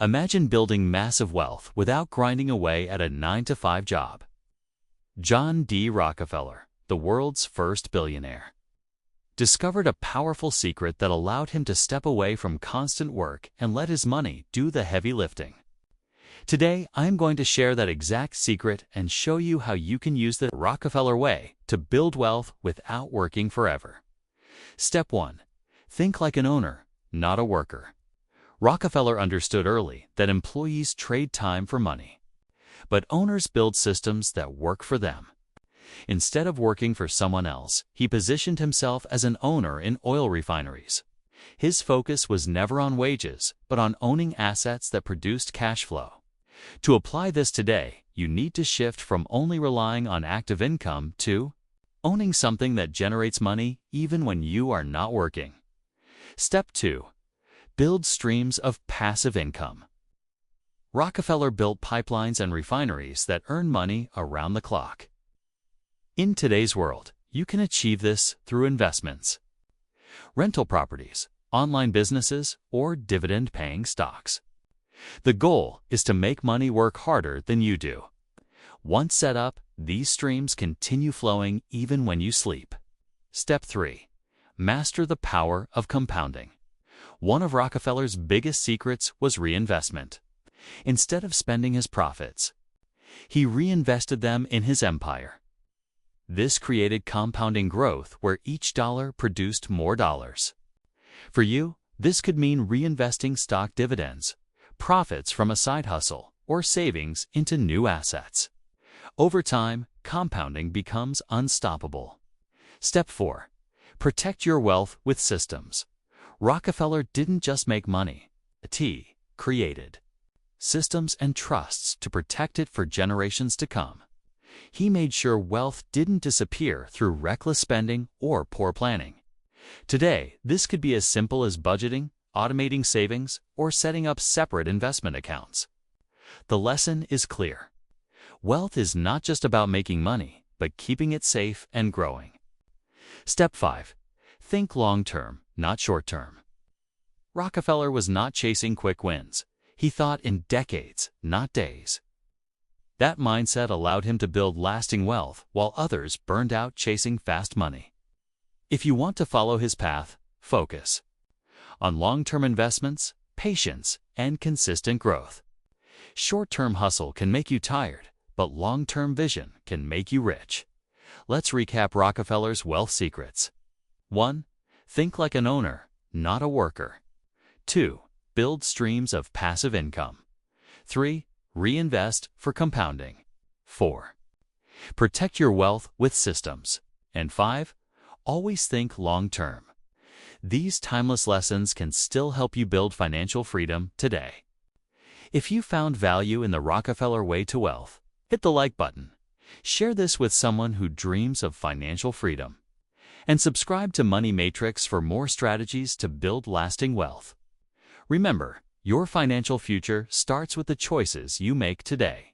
Imagine building massive wealth without grinding away at a 9-to-5 job. John D. Rockefeller, the world's first billionaire, discovered a powerful secret that allowed him to step away from constant work and let his money do the heavy lifting. Today, I'm going to share that exact secret and show you how you can use the Rockefeller way to build wealth without working forever. Step 1. Think like an owner, not a worker. Rockefeller understood early that employees trade time for money, but owners build systems that work for them. Instead of working for someone else, he positioned himself as an owner in oil refineries. His focus was never on wages, but on owning assets that produced cash flow. To apply this today, you need to shift from only relying on active income to owning something that generates money even when you are not working. Step 2. Build streams of passive income. Rockefeller built pipelines and refineries that earn money around the clock. In today's world, you can achieve this through investments, rental properties, online businesses, or dividend-paying stocks. The goal is to make money work harder than you do. Once set up, these streams continue flowing even when you sleep. Step 3. Master the power of compounding. One of Rockefeller's biggest secrets was reinvestment. Instead of spending his profits, he reinvested them in his empire. This created compounding growth where each dollar produced more dollars. For you, this could mean reinvesting stock dividends, profits from a side hustle, or savings into new assets. Over time, compounding becomes unstoppable. Step 4. Protect your wealth with systems. Rockefeller didn't just make money. He created systems and trusts to protect it for generations to come. He made sure wealth didn't disappear through reckless spending or poor planning. Today, this could be as simple as budgeting, automating savings, or setting up separate investment accounts. The lesson is clear. Wealth is not just about making money, but keeping it safe and growing. Step 5. Think long-term, not short-term. Rockefeller was not chasing quick wins. He thought in decades, not days. That mindset allowed him to build lasting wealth while others burned out chasing fast money. If you want to follow his path, focus on long-term investments, patience, and consistent growth. Short-term hustle can make you tired, but long-term vision can make you rich. Let's recap Rockefeller's wealth secrets. 1. Think like an owner, not a worker. 2. Build streams of passive income. 3. Reinvest for compounding. 4. Protect your wealth with systems. And 5. Always think long-term. These timeless lessons can still help you build financial freedom today. If you found value in the Rockefeller way to wealth, hit the like button. Share this with someone who dreams of financial freedom. And subscribe to Money Matrix for more strategies to build lasting wealth. Remember, your financial future starts with the choices you make today.